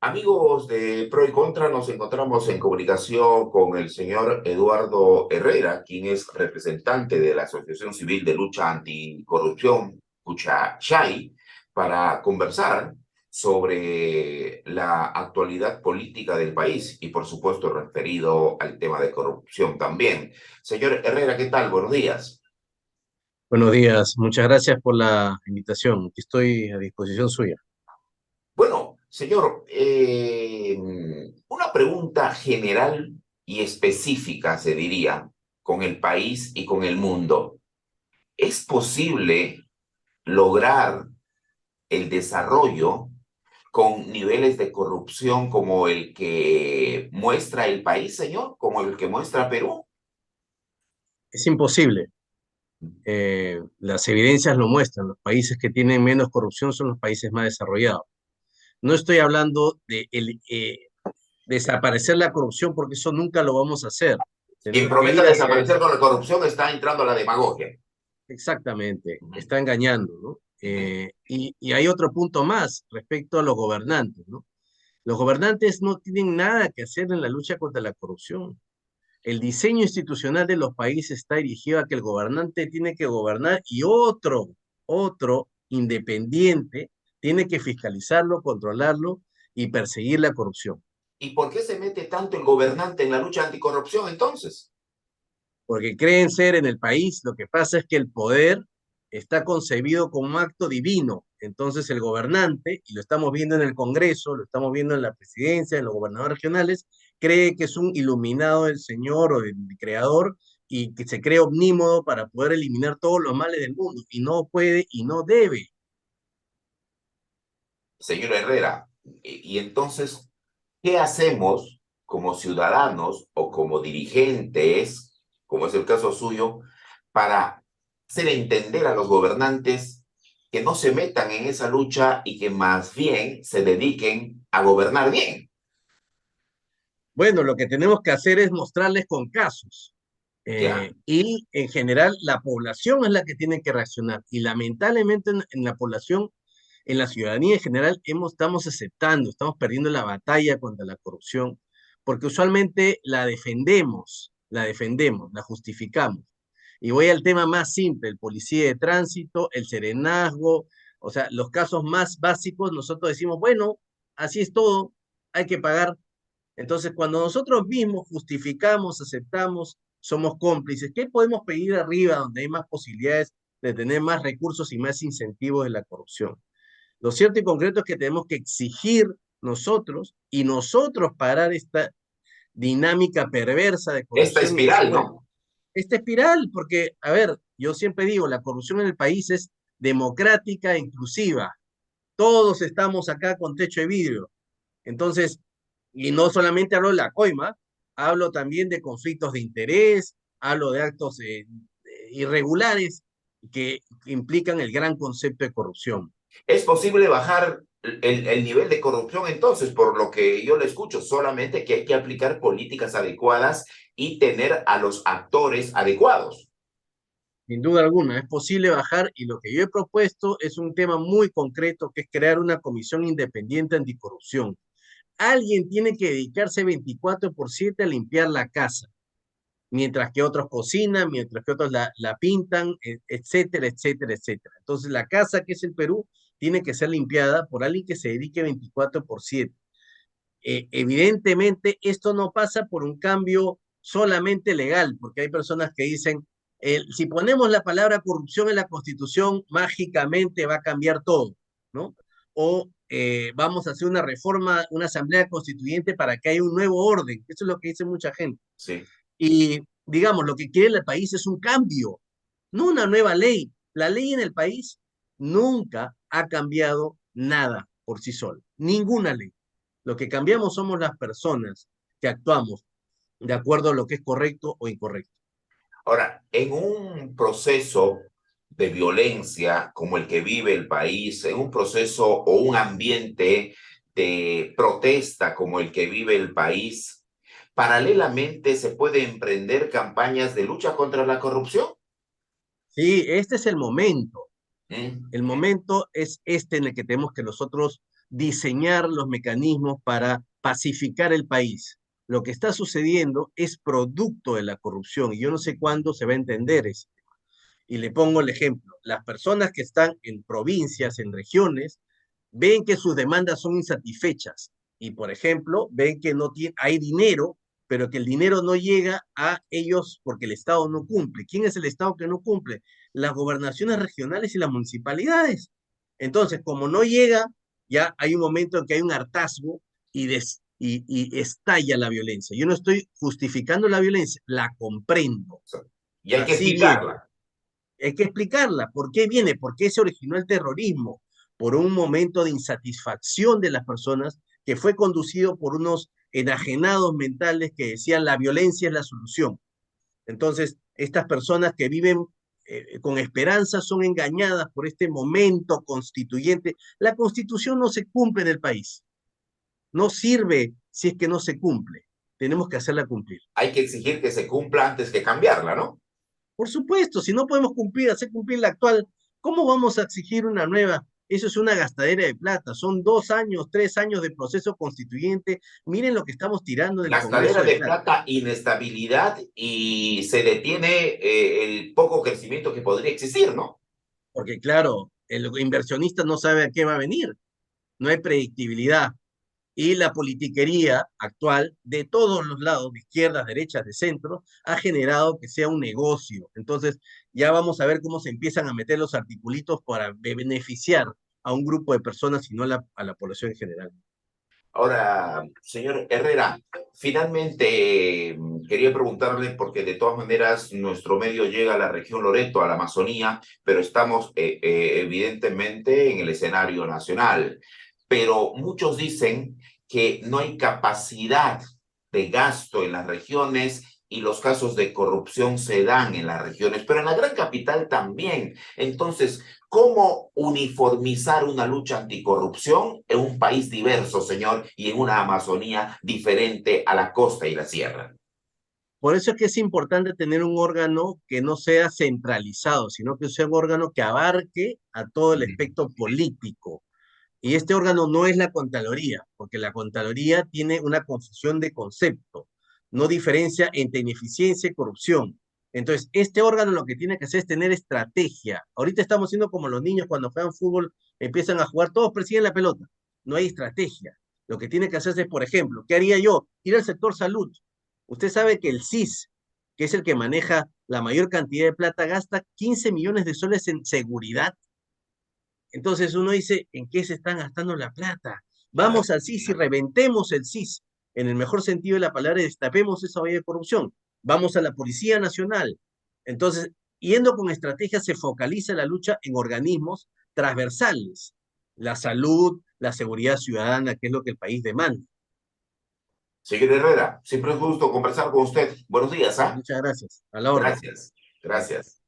Amigos de Pro y Contra, nos encontramos en comunicación con el señor Eduardo Herrera, quien es representante de la Asociación Civil de Lucha Anticorrupción, Cuchachay, para conversar sobre la actualidad política del país y, por supuesto, referido al tema de corrupción también. Señor Herrera, ¿qué tal? Buenos días. Buenos días, muchas gracias por la invitación. Aquí estoy a disposición suya. Bueno, señor, una pregunta general y específica, se diría, con el país y con el mundo. ¿Es posible lograr el desarrollo con niveles de corrupción como el que muestra el país, señor? ¿Como el que muestra Perú? Es imposible. Las evidencias lo muestran. Los países que tienen menos corrupción son los países más desarrollados. No estoy hablando de desaparecer la corrupción porque eso nunca lo vamos a hacer. Quien Tenemos que prometa ir hacia desaparecer eso. con la corrupción está entrando a la demagogia. Exactamente. Ujú, Está engañando, ¿no? ujú. Y hay otro punto más respecto a los gobernantes, ¿no? Los gobernantes no tienen nada que hacer en la lucha contra la corrupción. El diseño institucional de los países está dirigido a que el gobernante tiene que gobernar y otro independiente tiene que fiscalizarlo, controlarlo y perseguir la corrupción. ¿Y por qué se mete tanto el gobernante en la lucha anticorrupción entonces? Porque creen ser en el país, lo que pasa es que el poder está concebido como un acto divino. Entonces el gobernante, y lo estamos viendo en el Congreso, lo estamos viendo en la presidencia, en los gobernadores regionales, cree que es un iluminado del Señor o del Creador y que se cree omnímodo para poder eliminar todos los males del mundo. Y no puede y no debe. Señor Herrera, y entonces, ¿qué hacemos como ciudadanos o como dirigentes, como es el caso suyo, para hacer entender a los gobernantes que no se metan en esa lucha y que más bien se dediquen a gobernar bien? Bueno, lo que tenemos que hacer es mostrarles con casos. Ya. Y en general la población es la que tiene que reaccionar. Y lamentablemente en la población, en la ciudadanía en general, estamos aceptando, estamos perdiendo la batalla contra la corrupción, porque usualmente la justificamos. Y voy al tema más simple, el policía de tránsito, el serenazgo, o sea, los casos más básicos, nosotros decimos, bueno, así es todo, hay que pagar. Entonces, cuando nosotros mismos justificamos, aceptamos, somos cómplices, ¿qué podemos pedir arriba donde hay más posibilidades de tener más recursos y más incentivos de la corrupción? Lo cierto y concreto es que tenemos que exigir nosotros y nosotros parar esta dinámica perversa de Esta corrupción y decir, espiral, bueno, ¿no? esta espiral, porque, a ver, yo siempre digo, la corrupción en el país es democrática e inclusiva. Todos estamos acá con techo de vidrio. Entonces, y no solamente hablo de la coima, hablo también de conflictos de interés, hablo de actos irregulares que implican el gran concepto de corrupción. ¿Es posible bajar el nivel de corrupción entonces? Por lo que yo le escucho, solamente que hay que aplicar políticas adecuadas y tener a los actores adecuados. Sin duda alguna, es posible bajar y lo que yo he propuesto es un tema muy concreto que es crear una comisión independiente anticorrupción. Alguien tiene que dedicarse 24/7 a limpiar la casa, mientras que otros cocinan, mientras que otros la pintan, etcétera, etcétera, etcétera. Entonces, la casa que es el Perú tiene que ser limpiada por alguien que se dedique 24/7. Evidentemente, esto no pasa por un cambio solamente legal, porque hay personas que dicen, si ponemos la palabra corrupción en la Constitución, mágicamente va a cambiar todo, ¿no? O vamos a hacer una reforma, una asamblea constituyente para que haya un nuevo orden. Eso es lo que dice mucha gente. Sí. Y digamos, lo que quiere el país es un cambio, no una nueva ley. La ley en el país nunca ha cambiado nada por sí sola, ninguna ley. Lo que cambiamos somos las personas que actuamos de acuerdo a lo que es correcto o incorrecto. Ahora, en un proceso de violencia como el que vive el país, en un proceso o un ambiente de protesta como el que vive el país, paralelamente se puede emprender campañas de lucha contra la corrupción. Sí, este es el momento. ¿Mm? El momento es este en el que tenemos que nosotros diseñar los mecanismos para pacificar el país. Lo que está sucediendo es producto de la corrupción y yo no sé cuándo se va a entender eso. Y le pongo el ejemplo, las personas que están en provincias, en regiones, ven que sus demandas son insatisfechas y, por ejemplo, ven que no tiene, hay dinero, pero que el dinero no llega a ellos porque el Estado no cumple. ¿Quién es el Estado que no cumple? Las gobernaciones regionales y las municipalidades. Entonces, como no llega, ya hay un momento en que hay un hartazgo y estalla la violencia. Yo no estoy justificando la violencia, la comprendo. Y hay que Así viene. explicarla. Hay que explicarla. ¿Por qué viene? ¿Por qué se originó el terrorismo? Por un momento de insatisfacción de las personas que fue conducido por unos enajenados mentales que decían la violencia es la solución. Entonces, estas personas que viven con esperanza son engañadas por este momento constituyente. La constitución no se cumple en el país. No sirve si es que no se cumple. Tenemos que hacerla cumplir. Hay que exigir que se cumpla antes que cambiarla, ¿no? Por supuesto, si no podemos cumplir, hacer cumplir la actual, ¿cómo vamos a exigir una nueva? Eso es una gastadera de plata. Son 2 años, 3 años de proceso constituyente. Miren lo que estamos tirando del Congreso Gastadera de de plata. plata, inestabilidad y se detiene el poco crecimiento que podría existir, ¿no? Porque claro, el inversionista no sabe a qué va a venir. No hay predictibilidad. Y la politiquería actual, de todos los lados, de izquierdas, derechas, de centro, ha generado que sea un negocio. Entonces, ya vamos a ver cómo se empiezan a meter los articulitos para beneficiar a un grupo de personas y no a la población en general. Ahora, señor Herrera, finalmente quería preguntarle, porque de todas maneras nuestro medio llega a la región Loreto, a la Amazonía, pero estamos evidentemente en el escenario nacional. Pero muchos dicen que no hay capacidad de gasto en las regiones y los casos de corrupción se dan en las regiones, pero en la gran capital también. Entonces, ¿cómo uniformizar una lucha anticorrupción en un país diverso, señor, y en una Amazonía diferente a la costa y la sierra? Por eso es que es importante tener un órgano que no sea centralizado, sino que sea un órgano que abarque a todo el espectro político. Y este órgano no es la Contraloría, porque la Contraloría tiene una confusión de concepto, no diferencia entre ineficiencia y corrupción. Entonces, este órgano lo que tiene que hacer es tener estrategia. Ahorita estamos siendo como los niños cuando juegan fútbol, empiezan a jugar, todos persiguen la pelota. No hay estrategia. Lo que tiene que hacerse es, por ejemplo, ¿qué haría yo? Ir al sector salud. Usted sabe que el CIS, que es el que maneja la mayor cantidad de plata, gasta 15 millones de soles en seguridad. Entonces uno dice, ¿en qué se están gastando la plata? Vamos al CIS y reventemos el CIS, en el mejor sentido de la palabra, y destapemos esa olla de corrupción. Vamos a la Policía Nacional. Entonces, yendo con estrategia, se focaliza la lucha en organismos transversales. La salud, la seguridad ciudadana, que es lo que el país demanda. Señor Herrera, siempre es un gusto conversar con usted. Buenos días, ¿ah? Muchas gracias. A la orden. Gracias, gracias.